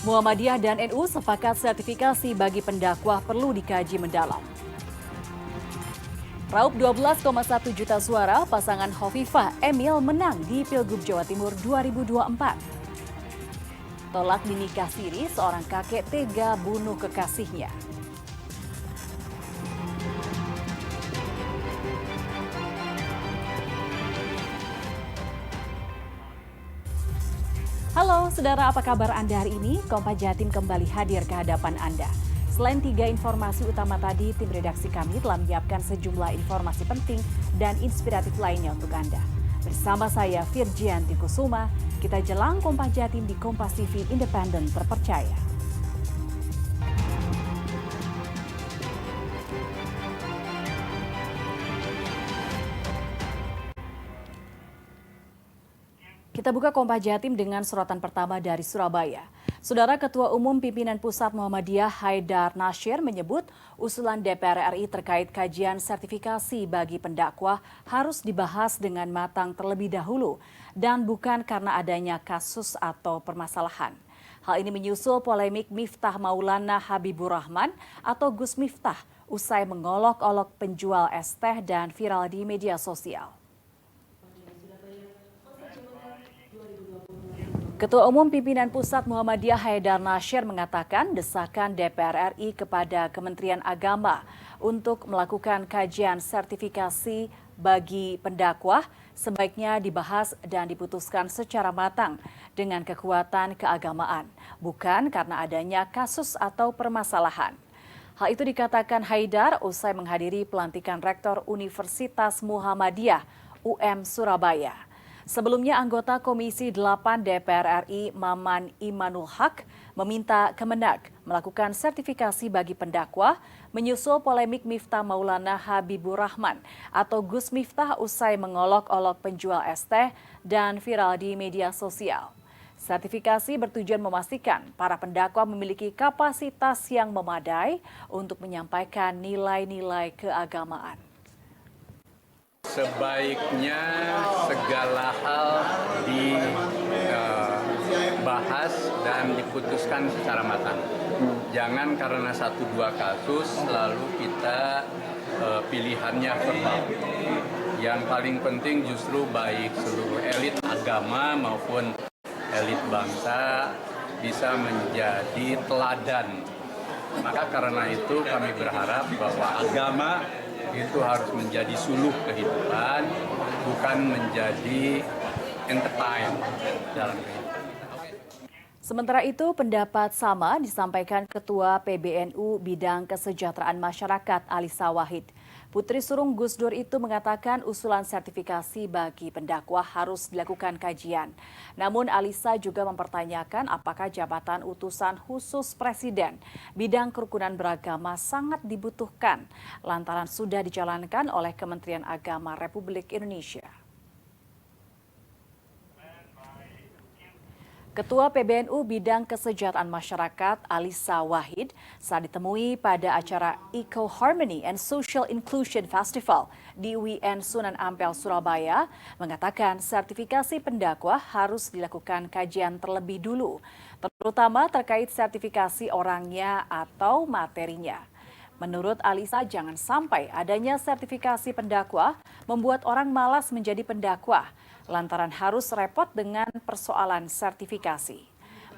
Muhammadiyah dan NU sepakat sertifikasi bagi pendakwah perlu dikaji mendalam. Raup 12,1 juta suara, pasangan Hovifah Emil menang di Pilgub Jawa Timur 2024. Tolak dinikah siri, seorang kakek tega bunuh kekasihnya. Halo saudara, apa kabar Anda hari ini? Kompas Jatim kembali hadir ke hadapan Anda. Selain 3 informasi utama tadi, tim redaksi kami telah menyiapkan sejumlah informasi penting dan inspiratif lainnya untuk Anda. Bersama saya Virgianti Kusuma, kita jelang Kompas Jatim di Kompas TV Independen Terpercaya. Kita buka Kompas Jatim dengan sorotan pertama dari Surabaya. Saudara Ketua Umum Pimpinan Pusat Muhammadiyah Haidar Nasir menyebut usulan DPR RI terkait kajian sertifikasi bagi pendakwah harus dibahas dengan matang terlebih dahulu dan bukan karena adanya kasus atau permasalahan. Hal ini menyusul polemik Miftah Maulana Habibur Rahman atau Gus Miftah usai mengolok-olok penjual es teh dan viral di media sosial. Ketua Umum Pimpinan Pusat Muhammadiyah Haidar Nasir mengatakan desakan DPR RI kepada Kementerian Agama untuk melakukan kajian sertifikasi bagi pendakwah sebaiknya dibahas dan diputuskan secara matang dengan kekuatan keagamaan, bukan karena adanya kasus atau permasalahan. Hal itu dikatakan Haidar usai menghadiri pelantikan Rektor Universitas Muhammadiyah UM Surabaya. Sebelumnya anggota Komisi 8 DPR RI Maman Imanul Haq meminta Kemenak melakukan sertifikasi bagi pendakwah menyusul polemik Miftah Maulana Habibur Rahman atau Gus Miftah usai mengolok-olok penjual es teh dan viral di media sosial. Sertifikasi bertujuan memastikan para pendakwa memiliki kapasitas yang memadai untuk menyampaikan nilai-nilai keagamaan. Sebaiknya segala hal dibahas dan diputuskan secara matang. Jangan karena 1-2 kasus lalu kita pilihannya verbal. Yang paling penting justru baik seluruh elit agama maupun elit bangsa bisa menjadi teladan. Maka karena itu kami berharap bahwa agama itu harus menjadi suluh kehidupan, bukan menjadi entertain dalam kehidupan. Sementara itu, pendapat sama disampaikan Ketua PBNU Bidang Kesejahteraan Masyarakat Alisa Wahid. Putri sulung Gus Dur itu mengatakan usulan sertifikasi bagi pendakwah harus dilakukan kajian. Namun Alisa juga mempertanyakan apakah jabatan utusan khusus Presiden bidang kerukunan beragama sangat dibutuhkan lantaran sudah dijalankan oleh Kementerian Agama Republik Indonesia. Ketua PBNU Bidang Kesejahteraan Masyarakat Alisa Wahid saat ditemui pada acara Eco Harmony and Social Inclusion Festival di UIN Sunan Ampel, Surabaya, mengatakan sertifikasi pendakwah harus dilakukan kajian terlebih dulu, terutama terkait sertifikasi orangnya atau materinya. Menurut Alisa, jangan sampai adanya sertifikasi pendakwah membuat orang malas menjadi pendakwah, lantaran harus repot dengan persoalan sertifikasi.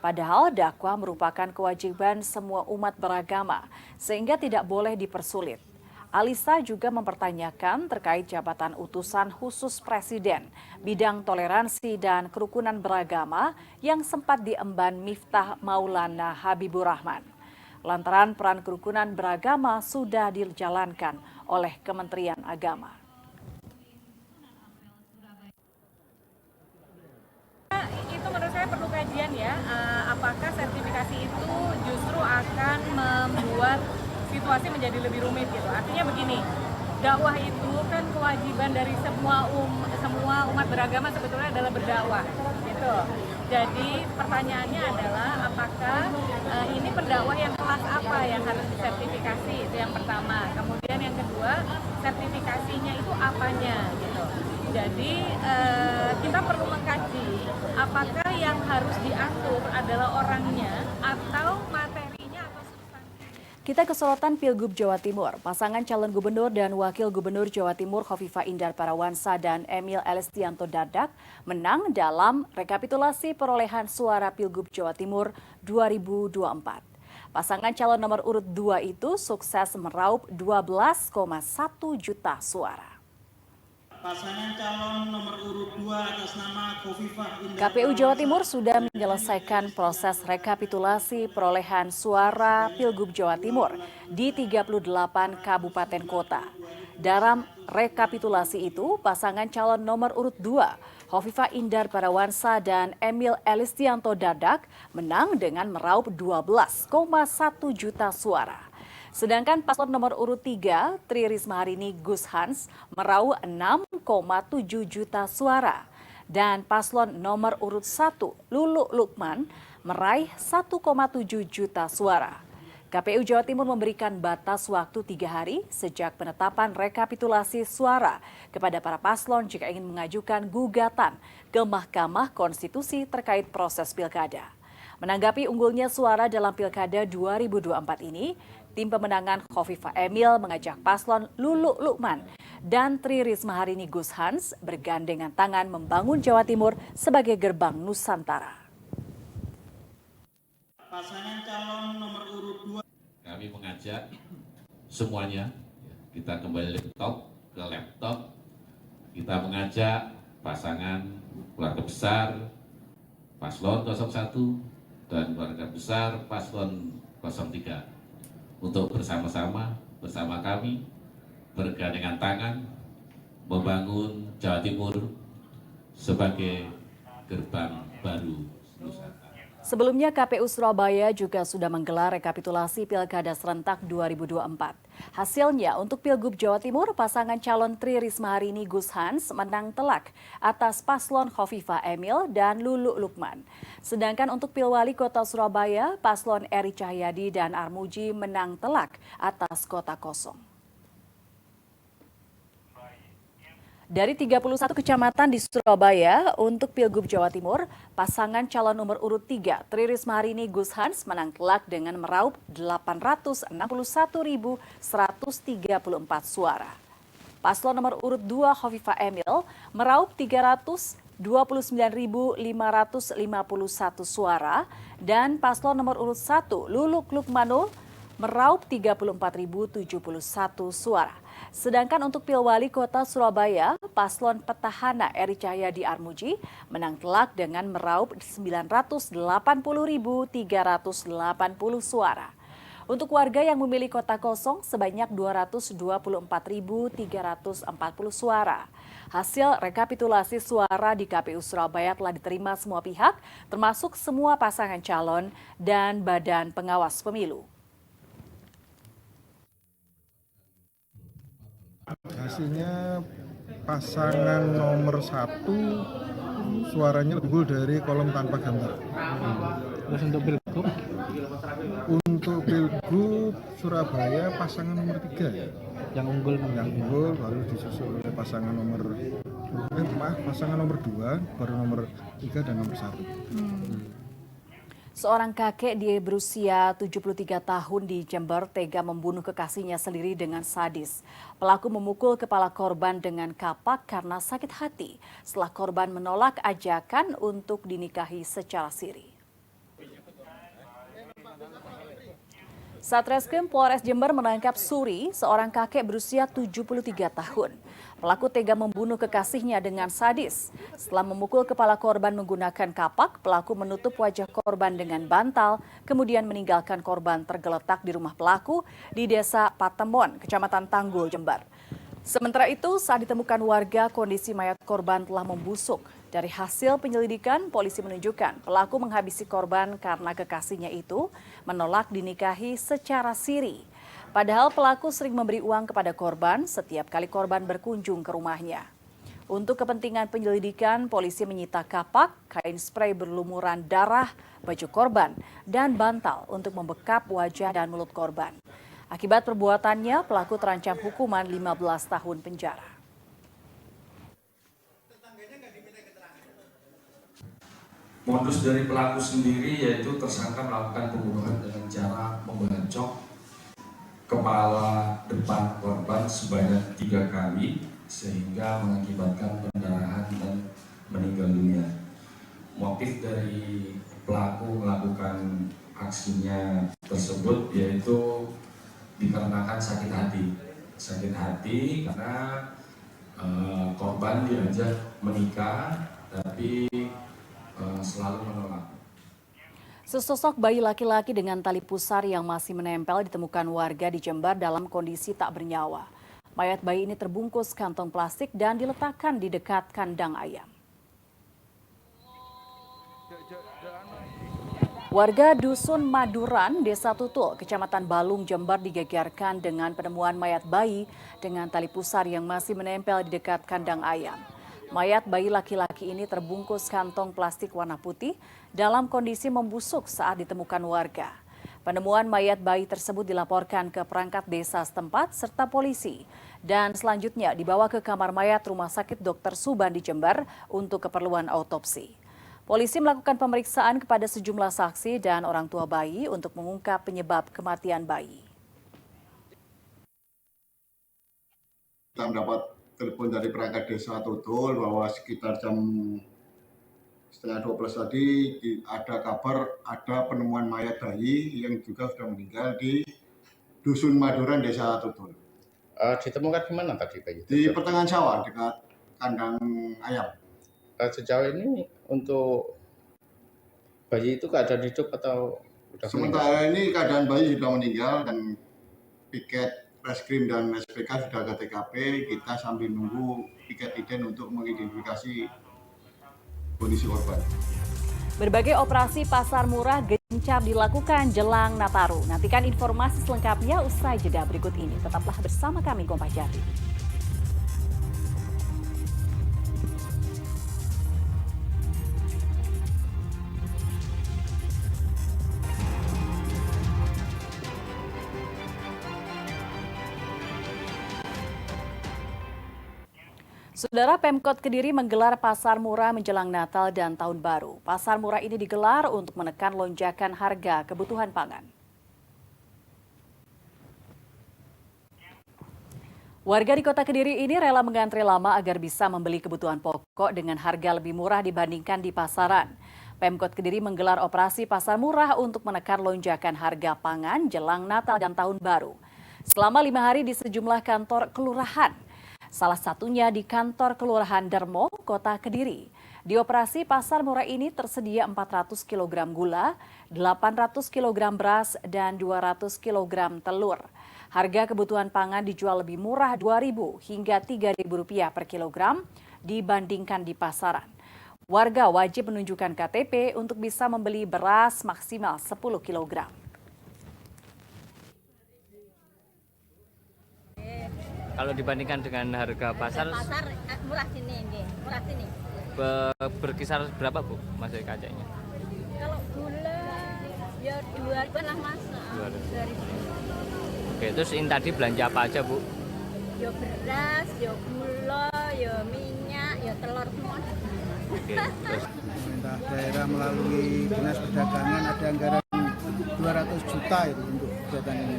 Padahal dakwah merupakan kewajiban semua umat beragama, sehingga tidak boleh dipersulit. Alisa juga mempertanyakan terkait jabatan utusan khusus Presiden, bidang toleransi dan kerukunan beragama yang sempat diemban Miftah Maulana Habibur Rahman. Lantaran peran kerukunan beragama sudah dijalankan oleh Kementerian Agama. Itu menurut saya perlu kajian ya, apakah sertifikasi itu justru akan membuat situasi menjadi lebih rumit gitu. Artinya begini, dakwah itu kan kewajiban dari semua umat beragama sebetulnya adalah berdakwah gitu. Jadi pertanyaannya adalah apakah ini pendakwah yang kelas apa yang harus disertifikasi, itu yang pertama. Kemudian yang kedua, sertifikasinya itu apanya gitu. Jadi kita perlu mengkaji apakah yang harus diatur adalah orangnya atau materinya atau substansinya. Kita ke sorotan Pilgub Jawa Timur. Pasangan calon gubernur dan wakil gubernur Jawa Timur Khofifah Indar Parawansa dan Emil Elistianto Dardak menang dalam rekapitulasi perolehan suara Pilgub Jawa Timur 2024. Pasangan calon nomor urut 2 itu sukses meraup 12,1 juta suara. Pasangan calon nomor urut 2 atas nama Khofifah Indar KPU Jawa Timur sudah menyelesaikan proses rekapitulasi perolehan suara Pilgub Jawa Timur di 38 kabupaten kota. Dalam rekapitulasi itu, pasangan calon nomor urut 2, Khofifah Indar Parawansa dan Emil Elistianto Dardak menang dengan meraup 12,1 juta suara. Sedangkan paslon nomor urut 3, Tri Risma Harini Gus Hans, meraup 6,7 juta suara. Dan paslon nomor urut 1, Lulu Lukman, meraih 1,7 juta suara. KPU Jawa Timur memberikan batas waktu 3 hari sejak penetapan rekapitulasi suara kepada para paslon jika ingin mengajukan gugatan ke Mahkamah Konstitusi terkait proses pilkada. Menanggapi unggulnya suara dalam pilkada 2024 ini, tim pemenangan Khofifah Emil mengajak paslon Lulu Lukman dan Tri Risma Harini Gus Hans bergandengan tangan membangun Jawa Timur sebagai gerbang Nusantara. pasangan calon nomor urut 2. Kami mengajak semuanya, kita kembali ke laptop, kita mengajak pasangan keluarga besar paslon 01 dan keluarga besar paslon 03 untuk bersama-sama bersama kami bergandengan tangan membangun Jawa Timur sebagai gerbang baru Nusantara. Sebelumnya KPU Surabaya juga sudah menggelar rekapitulasi Pilkada serentak 2024. Hasilnya untuk Pilgub Jawa Timur, pasangan calon Tri Risma Harini Gus Hans menang telak atas paslon Khofifah Emil dan Lulu Lukman. Sedangkan untuk Pilwali Kota Surabaya, paslon Eri Cahyadi dan Armuji menang telak atas Kota Kosong. Dari 31 kecamatan di Surabaya, untuk Pilgub Jawa Timur, pasangan calon nomor urut 3, Tri Risma Harini Gus Hans menang telak dengan meraup 861.134 suara. Paslon nomor urut 2, Khofifah Emil, meraup 329.551 suara, dan paslon nomor urut 1, Lulu Lukmanul, meraup 34.071 suara. Sedangkan untuk Pilwali Kota Surabaya, paslon petahana Eri Cahyadi Armuji menang telak dengan meraup 980.380 suara. Untuk warga yang memilih Kota Kosong sebanyak 224.340 suara. Hasil rekapitulasi suara di KPU Surabaya telah diterima semua pihak, termasuk semua pasangan calon dan Badan Pengawas Pemilu. Hasilnya pasangan nomor 1 suaranya unggul dari kolom tanpa gambar. Terus untuk Pilgub? Untuk Pilgub Surabaya pasangan nomor 3 ya. Yang unggul baru disusul oleh pasangan nomor pasangan nomor 2, baru nomor 3 dan nomor 1. Seorang kakek di berusia 73 tahun di Jember tega membunuh kekasihnya sendiri dengan sadis. Pelaku memukul kepala korban dengan kapak karena sakit hati setelah korban menolak ajakan untuk dinikahi secara siri. Satreskrim Polres Jember menangkap Suri, seorang kakek berusia 73 tahun. Pelaku tega membunuh kekasihnya dengan sadis. Setelah memukul kepala korban menggunakan kapak, pelaku menutup wajah korban dengan bantal, kemudian meninggalkan korban tergeletak di rumah pelaku di Desa Patemon, Kecamatan Tanggul, Jember. Sementara itu, saat ditemukan warga, kondisi mayat korban telah membusuk. Dari hasil penyelidikan, polisi menunjukkan pelaku menghabisi korban karena kekasihnya itu menolak dinikahi secara siri. Padahal pelaku sering memberi uang kepada korban setiap kali korban berkunjung ke rumahnya. Untuk kepentingan penyelidikan, polisi menyita kapak, kain spray berlumuran darah, baju korban, dan bantal untuk membekap wajah dan mulut korban. Akibat perbuatannya, pelaku terancam hukuman 15 tahun penjara. Modus dari pelaku sendiri yaitu tersangka melakukan pembunuhan dengan cara membacok kepala depan korban sebanyak 3 kali sehingga mengakibatkan pendarahan dan meninggal dunia. Motif dari pelaku melakukan aksinya tersebut yaitu dikarenakan sakit hati karena korban diajak menikah tapi selalu menolak. Sesosok bayi laki-laki dengan tali pusar yang masih menempel ditemukan warga di Jember dalam kondisi tak bernyawa. Mayat bayi ini terbungkus kantong plastik dan diletakkan di dekat kandang ayam. Warga Dusun Maduran, Desa Tutul, Kecamatan Balung, Jember digegerkan dengan penemuan mayat bayi dengan tali pusar yang masih menempel di dekat kandang ayam. Mayat bayi laki-laki ini terbungkus kantong plastik warna putih dalam kondisi membusuk saat ditemukan warga. Penemuan mayat bayi tersebut dilaporkan ke perangkat desa setempat serta polisi dan selanjutnya dibawa ke kamar mayat Rumah Sakit Dr. Suban di Jember untuk keperluan autopsi. Polisi melakukan pemeriksaan kepada sejumlah saksi dan orang tua bayi untuk mengungkap penyebab kematian bayi. Kita mendapat telepon dari perangkat desa Tutul bahwa sekitar jam setengah 12 tadi ada kabar ada penemuan mayat bayi yang juga sudah meninggal di Dusun Maduran, Desa Tutul. Ditemukan di mana tadi bayi? Di pertengahan sawah dekat kandang ayam. Sejauh ini untuk bayi itu keadaan hidup atau sudah sementara ini keadaan bayi sudah meninggal dan piket Reskrim dan SPK sudah ke TKP. Kita sambil menunggu piket Iden untuk mengidentifikasi kondisi korban. Berbagai operasi pasar murah gencar dilakukan jelang Nataru. Nantikan informasi selengkapnya usai jeda berikut ini. Tetaplah bersama kami Kompas Jatim. Saudara, Pemkot Kediri menggelar pasar murah menjelang Natal dan Tahun Baru. Pasar murah ini digelar untuk menekan lonjakan harga kebutuhan pangan. Warga di Kota Kediri ini rela mengantre lama agar bisa membeli kebutuhan pokok dengan harga lebih murah dibandingkan di pasaran. Pemkot Kediri menggelar operasi pasar murah untuk menekan lonjakan harga pangan jelang Natal dan Tahun Baru. Selama 5 hari di sejumlah kantor kelurahan. Salah satunya di kantor Kelurahan Dermo, Kota Kediri. Di operasi pasar murah ini tersedia 400 kg gula, 800 kg beras, dan 200 kg telur. Harga kebutuhan pangan dijual lebih murah Rp2.000 hingga Rp3.000 per kilogram dibandingkan di pasaran. Warga wajib menunjukkan KTP untuk bisa membeli beras maksimal 10 kg. Kalau dibandingkan dengan harga pasar murah sini, murah sini. Berkisar berapa Bu masuk kacanya? Kalau gula ya 2.000 lah Mas. 2.000. Oke, terus ini tadi belanja apa aja Bu? Ya beras, ya gula, ya minyak, ya telur semua. Oke, terus pemerintah daerah melalui Dinas Perdagangan ada anggaran 200 juta itu untuk kegiatan ini.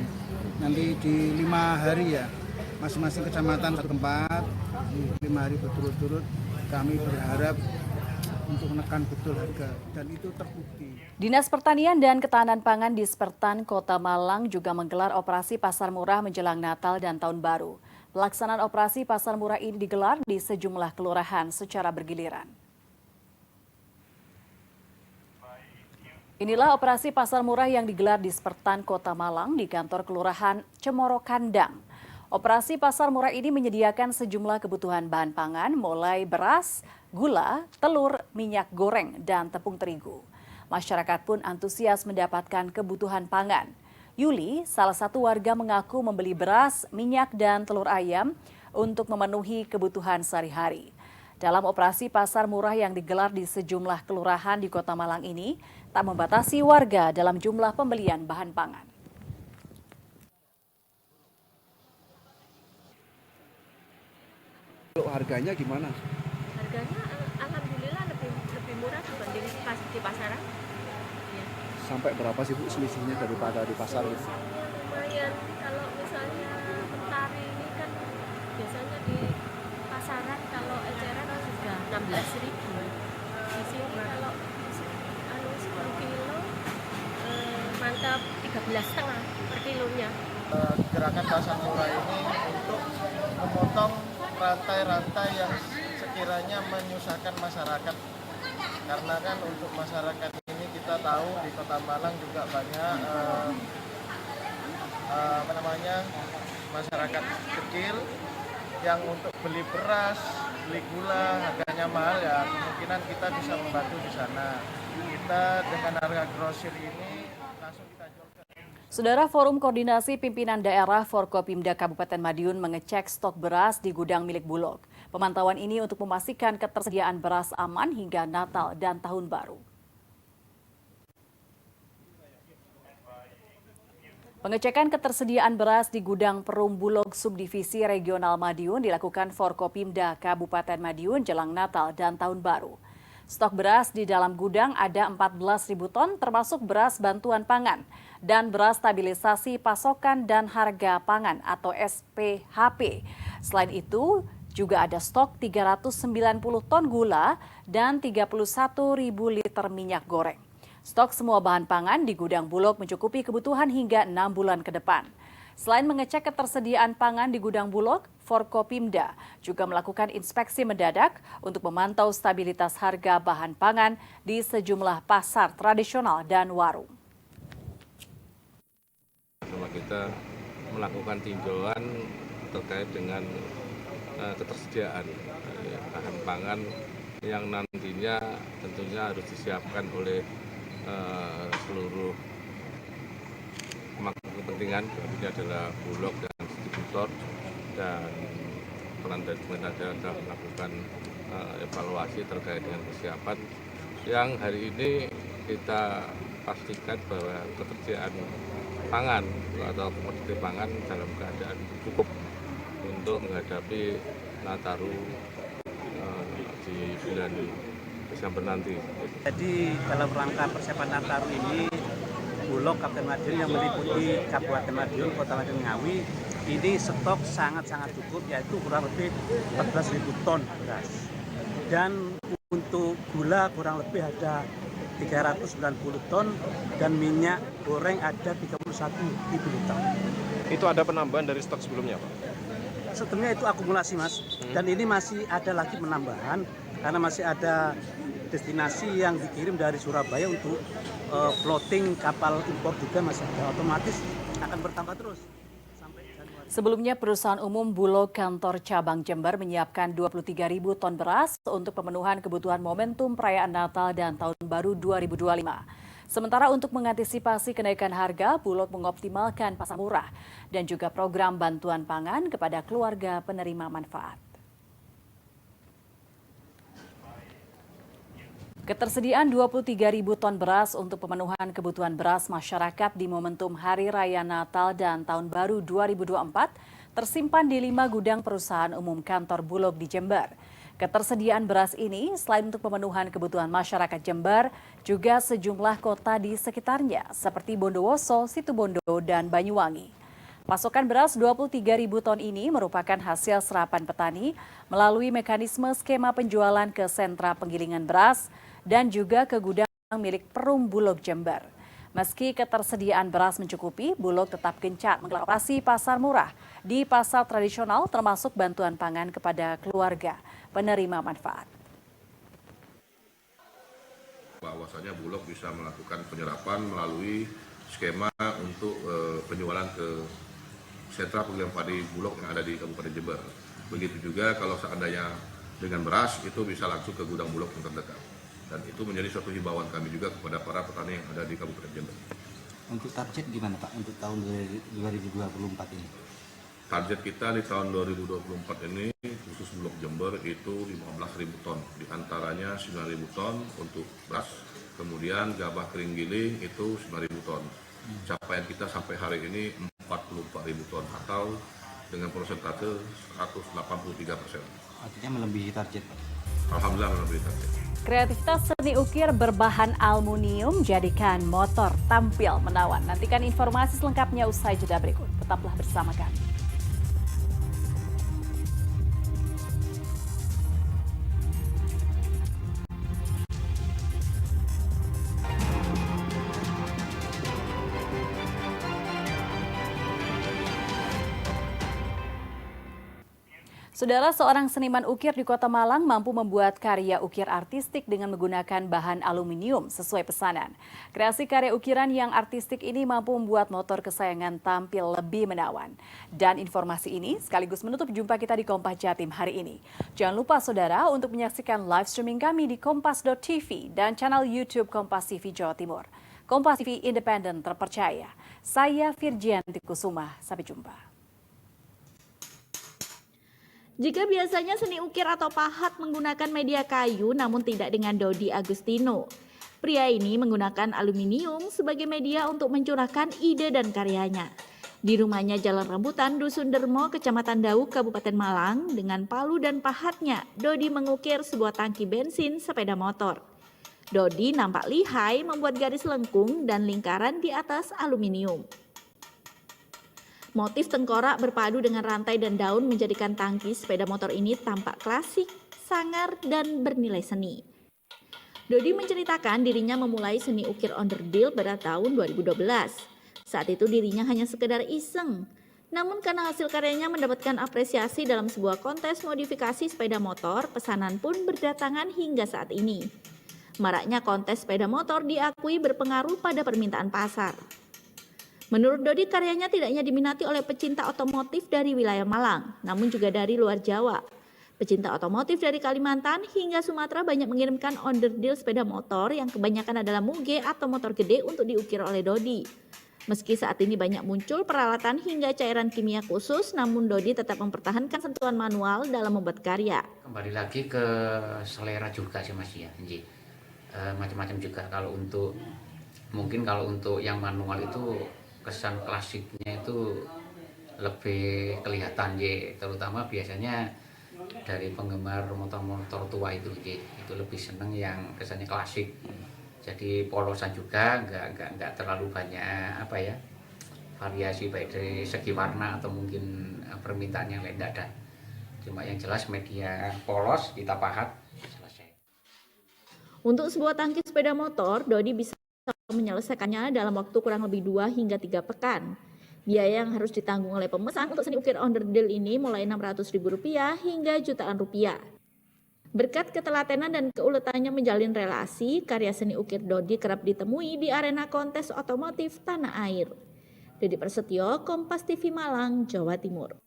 Nanti di 5 hari ya. Masing-masing kecamatan satu tempat, 5 hari berturut-turut, kami berharap untuk menekan betul harga, dan itu terbukti. Dinas Pertanian dan Ketahanan Pangan Dispertan Kota Malang juga menggelar operasi pasar murah menjelang Natal dan Tahun Baru. Pelaksanaan operasi pasar murah ini digelar di sejumlah kelurahan secara bergiliran. Inilah operasi pasar murah yang digelar di Dispertan Kota Malang di kantor Kelurahan Cemoro Kandang. Operasi pasar murah ini menyediakan sejumlah kebutuhan bahan pangan mulai beras, gula, telur, minyak goreng, dan tepung terigu. Masyarakat pun antusias mendapatkan kebutuhan pangan. Yuli, salah satu warga mengaku membeli beras, minyak, dan telur ayam untuk memenuhi kebutuhan sehari-hari. Dalam operasi pasar murah yang digelar di sejumlah kelurahan di Kota Malang ini, tak membatasi warga dalam jumlah pembelian bahan pangan. Harganya gimana? Harganya alhamdulillah lebih murah dibanding dibanding pas di pasaran. Ya. Sampai berapa sih Bu selisihnya daripada di pasar gitu? Lumayan, kalau misalnya mentari ini kan biasanya di pasaran kalau eceran sudah 16.000. Di sini kalau 10 kilo mantap 13,5 per kilonya. Gerakan pasar murah ini untuk memotong rantai-rantai yang sekiranya menyusahkan masyarakat. Karena kan untuk masyarakat ini kita tahu di Kota Malang juga banyak masyarakat kecil yang untuk beli beras, beli gula harganya mahal ya, kemungkinan kita bisa membantu di sana. Kita dengan harga grosir ini langsung kita jual. Saudara, Forum Koordinasi Pimpinan Daerah Forkopimda Kabupaten Madiun mengecek stok beras di gudang milik Bulog. Pemantauan ini untuk memastikan ketersediaan beras aman hingga Natal dan Tahun Baru. Pengecekan ketersediaan beras di gudang Perum Bulog Subdivisi Regional Madiun dilakukan Forkopimda Kabupaten Madiun jelang Natal dan Tahun Baru. Stok beras di dalam gudang ada 14.000 ton termasuk beras bantuan pangan dan beras stabilisasi pasokan dan harga pangan atau SPHP. Selain itu juga ada stok 390 ton gula dan 31.000 liter minyak goreng. Stok semua bahan pangan di gudang Bulog mencukupi kebutuhan hingga 6 bulan ke depan. Selain mengecek ketersediaan pangan di gudang Bulog, Forkopimda juga melakukan inspeksi mendadak untuk memantau stabilitas harga bahan pangan di sejumlah pasar tradisional dan warung. Kita melakukan tinjauan terkait dengan ketersediaan bahan pangan yang nantinya tentunya harus disiapkan oleh seluruh pemangku kepentingan, ini adalah Bulog dan distributor, dan peran dari pemerintah daerah dalam melakukan evaluasi terkait dengan kesiapan yang hari ini kita pastikan bahwa ketersediaan pangan atau komoditi pangan dalam keadaan cukup untuk menghadapi Nataru di bulan Desember nanti. Jadi dalam rangka persiapan Nataru ini, Bulog Kabupaten Madiun yang meliputi Kabupaten Madiun, Kota Madiun, Ngawi, ini stok sangat-sangat cukup, yaitu kurang lebih 14.000 ton beras. Dan untuk gula kurang lebih ada 390 ton dan minyak goreng ada 31.000 liter. Itu ada penambahan dari stok sebelumnya, Pak? Sebetulnya itu akumulasi, Mas. Dan ini masih ada lagi penambahan karena masih ada destinasi yang dikirim dari Surabaya untuk floating kapal impor juga masih ada, otomatis akan bertambah terus. Sebelumnya, perusahaan umum Bulog Kantor Cabang Jember menyiapkan 23.000 ton beras untuk pemenuhan kebutuhan momentum perayaan Natal dan Tahun Baru 2025. Sementara untuk mengantisipasi kenaikan harga, Bulog mengoptimalkan pasar murah dan juga program bantuan pangan kepada keluarga penerima manfaat. Ketersediaan 23.000 ton beras untuk pemenuhan kebutuhan beras masyarakat di momentum Hari Raya Natal dan Tahun Baru 2024 tersimpan di 5 gudang perusahaan umum kantor Bulog di Jember. Ketersediaan beras ini selain untuk pemenuhan kebutuhan masyarakat Jember, juga sejumlah kota di sekitarnya seperti Bondowoso, Situbondo, dan Banyuwangi. Pasokan beras 23.000 ton ini merupakan hasil serapan petani melalui mekanisme skema penjualan ke sentra penggilingan beras dan juga ke gudang milik Perum Bulog Jember. Meski ketersediaan beras mencukupi, Bulog tetap gencar menggelar operasi pasar murah di pasar tradisional termasuk bantuan pangan kepada keluarga penerima manfaat. Bahwasanya Bulog bisa melakukan penyerapan melalui skema untuk penjualan ke sentra penggilingan padi Bulog yang ada di Kabupaten Jember. Begitu juga kalau seandainya dengan beras itu bisa langsung ke gudang Bulog yang terdekat. Dan itu menjadi suatu himbauan kami juga kepada para petani yang ada di Kabupaten Jember. Untuk target gimana Pak untuk tahun 2024 ini? Target kita di tahun 2024 ini khusus Bulog Jember itu 15.000 ton. Di antaranya 9.000 ton untuk beras, kemudian gabah kering giling itu 9.000 ton. Capaian kita sampai hari ini 44.000 ton atau dengan persentase 183%. Artinya melebihi target Pak? Alhamdulillah melebihi target. Kreativitas seni ukir berbahan aluminium jadikan motor tampil menawan. Nantikan informasi selengkapnya usai jeda berikut. Tetaplah bersama kami. Saudara, seorang seniman ukir di Kota Malang mampu membuat karya ukir artistik dengan menggunakan bahan aluminium sesuai pesanan. Kreasi karya ukiran yang artistik ini mampu membuat motor kesayangan tampil lebih menawan. Dan informasi ini sekaligus menutup jumpa kita di Kompas Jatim hari ini. Jangan lupa saudara untuk menyaksikan live streaming kami di kompas.tv dan channel YouTube Kompas TV Jawa Timur. Kompas TV independen terpercaya. Saya Virgianti Kusuma. Sampai jumpa. Jika biasanya seni ukir atau pahat menggunakan media kayu namun tidak dengan Dodi Agustino. Pria ini menggunakan aluminium sebagai media untuk mencurahkan ide dan karyanya. Di rumahnya Jalan Rambutan, Dusun Dermo, Kecamatan Dauk, Kabupaten Malang, dengan palu dan pahatnya, Dodi mengukir sebuah tangki bensin sepeda motor. Dodi nampak lihai membuat garis lengkung dan lingkaran di atas aluminium. Motif tengkorak berpadu dengan rantai dan daun menjadikan tangki sepeda motor ini tampak klasik, sangar, dan bernilai seni. Dodi menceritakan dirinya memulai seni ukir onderdil pada tahun 2012. Saat itu dirinya hanya sekedar iseng. Namun karena hasil karyanya mendapatkan apresiasi dalam sebuah kontes modifikasi sepeda motor, pesanan pun berdatangan hingga saat ini. Maraknya kontes sepeda motor diakui berpengaruh pada permintaan pasar. Menurut Dodi, karyanya tidak hanya diminati oleh pecinta otomotif dari wilayah Malang, namun juga dari luar Jawa. Pecinta otomotif dari Kalimantan hingga Sumatera banyak mengirimkan onderdil sepeda motor yang kebanyakan adalah muge atau motor gede untuk diukir oleh Dodi. Meski saat ini banyak muncul peralatan hingga cairan kimia khusus, namun Dodi tetap mempertahankan sentuhan manual dalam membuat karya. Kembali lagi ke selera juga sih Mas ya, macam-macam juga. Kalau untuk yang manual itu kesan klasiknya itu lebih kelihatan terutama biasanya dari penggemar motor-motor tua itu lebih seneng yang kesannya klasik. Jadi polosan juga, nggak terlalu banyak variasi baik dari segi warna atau mungkin permintaan yang lain tidak ada. Cuma yang jelas media polos kita pahat selesai. Untuk sebuah tangki sepeda motor, Dodi bisa menyelesaikannya dalam waktu kurang lebih 2 hingga 3 pekan. Biaya yang harus ditanggung oleh pemesan untuk seni ukir onderdil ini mulai Rp600.000 hingga jutaan rupiah. Berkat ketelatenan dan keuletannya menjalin relasi, karya seni ukir Dodi kerap ditemui di arena kontes otomotif tanah air. Dedy Prasetyo, Kompas TV Malang, Jawa Timur.